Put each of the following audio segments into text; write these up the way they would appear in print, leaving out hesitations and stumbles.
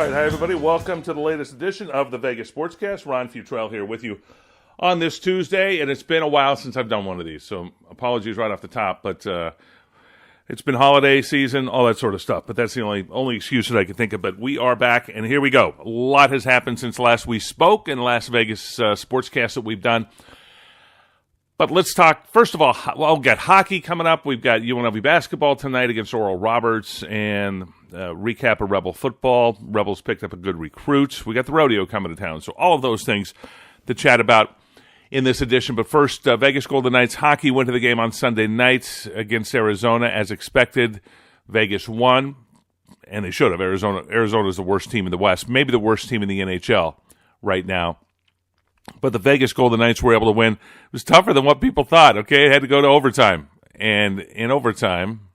right, hi everybody. Welcome to the latest edition of the Vegas Sportscast. Ron Futrell here with you on this Tuesday, and it's been a while since I've done one of these, so apologies right off the top, but it's been holiday season, all that sort of stuff, but that's the only excuse that I can think of. But we are back, and here we go. A lot has happened since last we spoke in the Las Vegas Sportscast that we've done. But let's talk, first of all, we've got hockey coming up. We've got UNLV basketball tonight against Oral Roberts, and recap of Rebel football. Rebels picked up a good recruit. We got the rodeo coming to town. So all of those things to chat about in this edition. But first, Vegas Golden Knights hockey went to the game on Sunday night against Arizona. As expected, Vegas won, and they should have. Arizona is the worst team in the West, maybe the worst team in the NHL right now. But the Vegas Golden Knights were able to win. It was tougher than what people thought, okay? It had to go to overtime. And in overtime,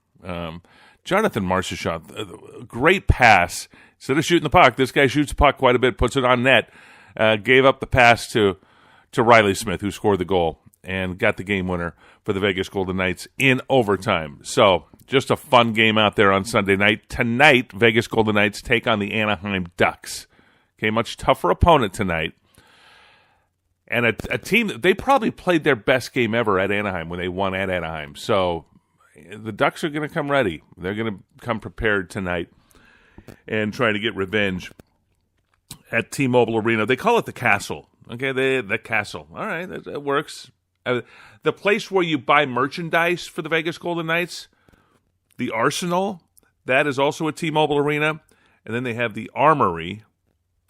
Jonathan Marchessault, a great pass. Instead of shooting the puck, this guy shoots the puck quite a bit, puts it on net, gave up the pass to Riley Smith, who scored the goal, and got the game winner for the Vegas Golden Knights in overtime. So just a fun game out there on Sunday night. Tonight, Vegas Golden Knights take on the Anaheim Ducks. Okay, much tougher opponent tonight. And a team, they probably played their best game ever at Anaheim when they won at Anaheim. So the Ducks are going to come ready. They're going to come prepared tonight and try to get revenge at T-Mobile Arena. They call it the Castle. Okay, the Castle. All right, that works. The place where you buy merchandise for the Vegas Golden Knights, the Arsenal, that is also at T-Mobile Arena. And then they have the Armory.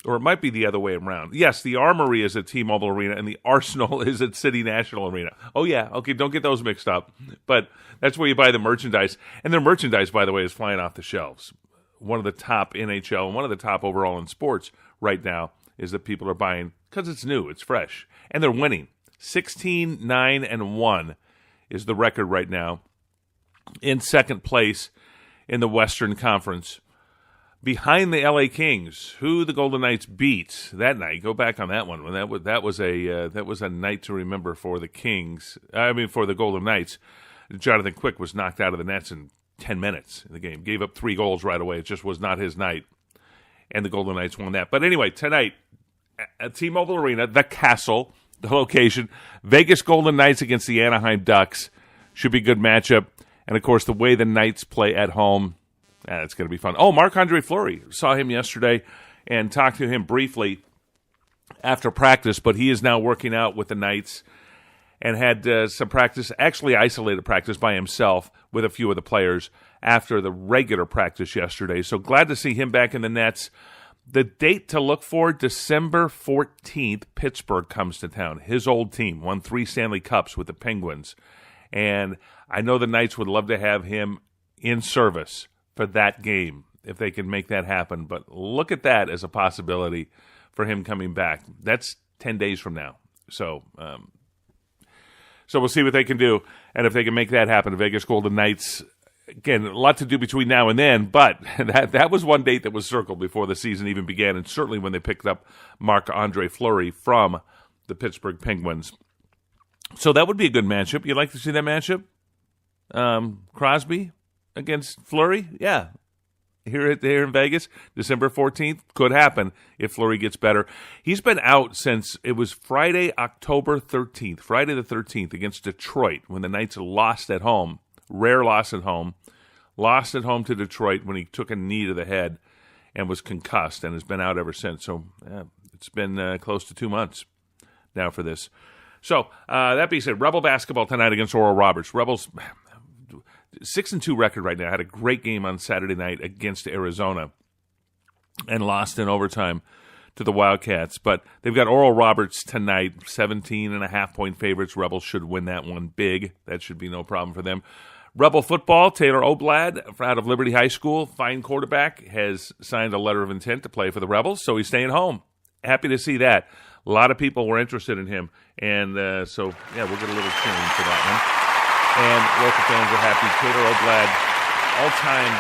Or it might be the other way around. Yes, the Armory is at T-Mobile Arena, and the Arsenal is at City National Arena. Oh, yeah. Okay, don't get those mixed up. But that's where you buy the merchandise. And their merchandise, by the way, is flying off the shelves. One of the top NHL and one of the top overall in sports right now is that people are buying because it's new, it's fresh. And they're winning. 16-9-1 is the record right now. In second place in the Western Conference. Behind the LA Kings, who the Golden Knights beat that night. Go back on that one. That was a night to remember for the Kings. For the Golden Knights. Jonathan Quick was knocked out of the nets in 10 minutes in the game. Gave up 3 goals right away. It just was not his night, and the Golden Knights won that. But anyway, tonight at T-Mobile Arena, the Castle, the location, Vegas Golden Knights against the Anaheim Ducks should be a good matchup. And of course, the way the Knights play at home. It's going to be fun. Oh, Marc-Andre Fleury. Saw him yesterday and talked to him briefly after practice, but he is now working out with the Knights and had some practice, actually isolated practice by himself with a few of the players after the regular practice yesterday. So glad to see him back in the nets. The date to look for, December 14th, Pittsburgh comes to town. His old team won 3 Stanley Cups with the Penguins. And I know the Knights would love to have him in service for that game, if they can make that happen. But look at that as a possibility for him coming back. That's 10 days from now. So we'll see what they can do, and if they can make that happen. The Vegas Golden Knights, again, a lot to do between now and then, but that was one date that was circled before the season even began, and certainly when they picked up Marc-Andre Fleury from the Pittsburgh Penguins. So that would be a good matchup. You'd like to see that matchup? Crosby against Fleury? Yeah. Here in Vegas, December 14th, could happen if Fleury gets better. He's been out since it was Friday, October 13th, Friday the 13th against Detroit when the Knights lost at home. Rare loss at home. Lost at home to Detroit when he took a knee to the head and was concussed and has been out ever since. So it's been close to 2 months now for this. So that being said, Rebel basketball tonight against Oral Roberts. Rebels 6-2 record right now. Had a great game on Saturday night against Arizona and lost in overtime to the Wildcats. But they've got Oral Roberts tonight, 17.5-point favorites. Rebels should win that one big. That should be no problem for them. Rebel football, Taylor Oblad out of Liberty High School, fine quarterback, has signed a letter of intent to play for the Rebels, so he's staying home. Happy to see that. A lot of people were interested in him, and we'll get a little cheering for that one. And local fans are happy. Taylor Oblad, all-time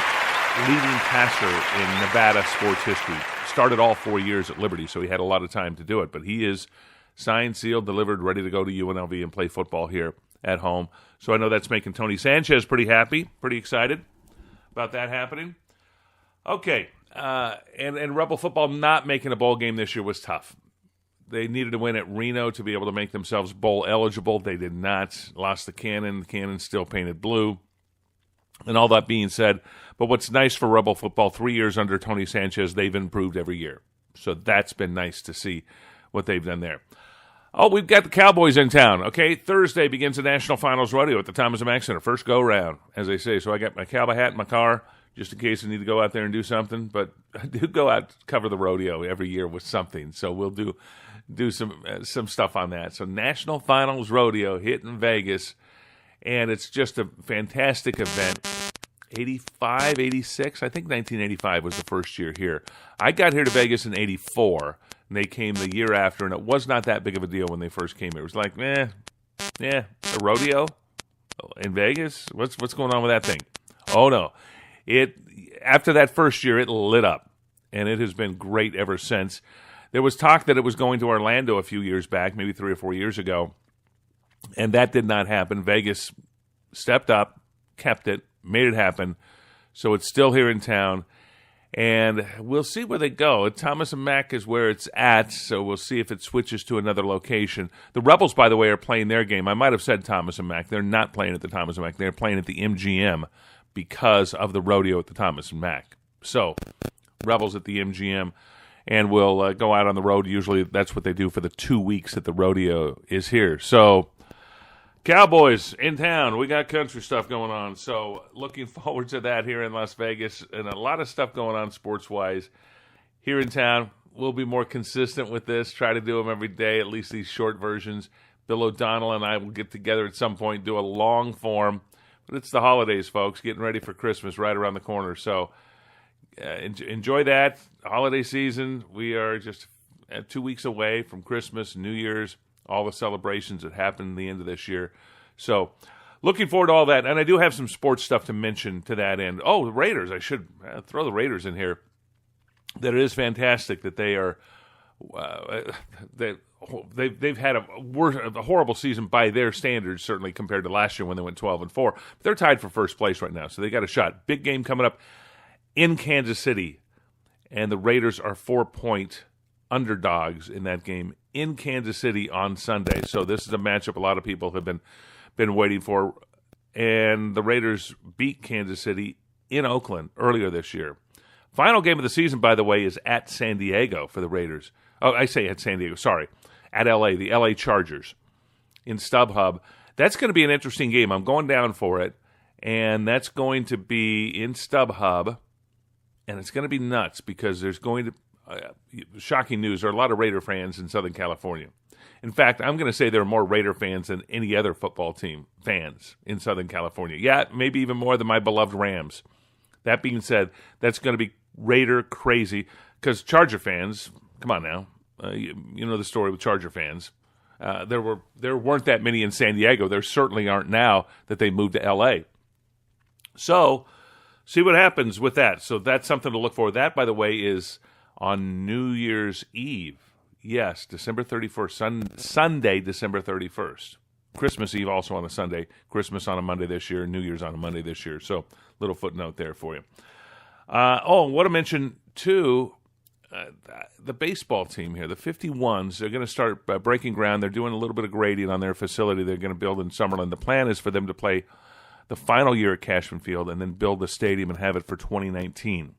leading passer in Nevada sports history. Started all 4 years at Liberty, so he had a lot of time to do it. But he is signed, sealed, delivered, ready to go to UNLV and play football here at home. So I know that's making Tony Sanchez pretty happy, pretty excited about that happening. Okay, and Rebel football not making a bowl game this year was tough. They needed to win at Reno to be able to make themselves bowl eligible. They did not. Lost the cannon. The cannon's still painted blue. And all that being said, but what's nice for Rebel football, 3 years under Tony Sanchez, they've improved every year. So that's been nice to see what they've done there. Oh, we've got the Cowboys in town. Okay, Thursday begins the National Finals Rodeo at the Thomas & Mack Center. First go-round, as they say. So I got my cowboy hat in my car just in case I need to go out there and do something. But I do go out to cover the rodeo every year with something. So we'll do some stuff on that. So National Finals Rodeo hitting Vegas. And it's just a fantastic event. 85, 86, I think 1985 was the first year here. I got here to Vegas in 84, and they came the year after, and it was not that big of a deal when they first came. It was like, a rodeo in Vegas? What's going on with that thing? Oh, no. After that first year, it lit up, and it has been great ever since. There was talk that it was going to Orlando a few years back, maybe 3 or 4 years ago, and that did not happen. Vegas stepped up, kept it, made it happen. So it's still here in town. And we'll see where they go. Thomas & Mack is where it's at, so we'll see if it switches to another location. The Rebels, by the way, are playing their game. I might have said Thomas & Mack. They're not playing at the Thomas & Mack. They're playing at the MGM because of the rodeo at the Thomas & Mack. So, Rebels at the MGM. And we'll go out on the road. Usually that's what they do for the 2 weeks that the rodeo is here. So, Cowboys in town. We got country stuff going on. So, looking forward to that here in Las Vegas. And a lot of stuff going on sports-wise here in town. We'll be more consistent with this. Try to do them every day, at least these short versions. Bill O'Donnell and I will get together at some point, do a long form. But it's the holidays, folks. Getting ready for Christmas right around the corner. So, enjoy that holiday season. We are just 2 weeks away from Christmas, New Year's, all the celebrations that happen at the end of this year. So, looking forward to all that. And I do have some sports stuff to mention to that end. Oh, the Raiders. I should throw the Raiders in here. That it is fantastic that they are they've had a horrible season by their standards, certainly compared to last year when they went 12-4. But they're tied for first place right now, so they got a shot. Big game coming up in Kansas City, and the Raiders are 4-point underdogs in that game in Kansas City on Sunday. So this is a matchup a lot of people have been waiting for, and the Raiders beat Kansas City in Oakland earlier this year. Final game of the season, by the way, is at San Diego for the Raiders. Oh, I say at San Diego, sorry. At L.A., the L.A. Chargers in StubHub. That's going to be an interesting game. I'm going down for it, and that's going to be in StubHub. And it's going to be nuts because there's going to shocking news. There are a lot of Raider fans in Southern California. In fact, I'm going to say there are more Raider fans than any other football team fans in Southern California. Yeah, maybe even more than my beloved Rams. That being said, that's going to be Raider crazy because Charger fans, come on now, you know the story with Charger fans. There weren't that many in San Diego. There certainly aren't now that they moved to L.A. So, see what happens with that. So that's something to look for. That, by the way, is on New Year's Eve. Yes, December 31st, Sunday, December 31st. Christmas Eve also on a Sunday. Christmas on a Monday this year. New Year's on a Monday this year. So, little footnote there for you. What to mention, too, the baseball team here, the 51s, they're going to start breaking ground. They're doing a little bit of grading on their facility they're going to build in Summerlin. The plan is for them to play the final year at Cashman Field and then build the stadium and have it for 2019.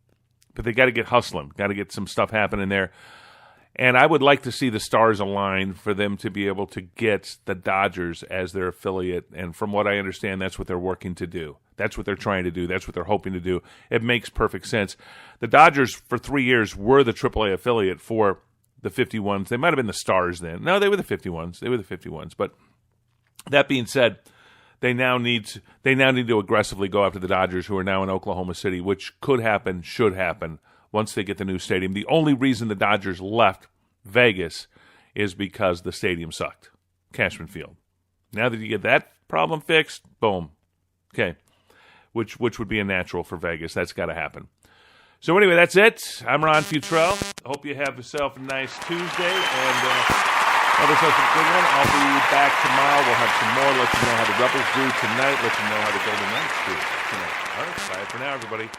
But they got to get hustling, got to get some stuff happening there. And I would like to see the stars align for them to be able to get the Dodgers as their affiliate. And from what I understand, that's what they're working to do. That's what they're trying to do. That's what they're hoping to do. It makes perfect sense. The Dodgers, for 3 years, were the AAA affiliate for the 51s. They might have been the Stars then. No, they were the 51s. They were the 51s. But that being said, they now need to aggressively go after the Dodgers, who are now in Oklahoma City, which could happen, should happen, once they get the new stadium. The only reason the Dodgers left Vegas is because the stadium sucked. Cashman Field. Now that you get that problem fixed, boom. Okay. Which would be a natural for Vegas. That's got to happen. So anyway, that's it. I'm Ron Futrell. Hope you have yourself a nice Tuesday, and have yourself a good one. I'll be back tomorrow. We'll have some more. Let you know how the Rebels do tonight. Let you know how the Golden Knights do tonight. All right, bye for now, everybody.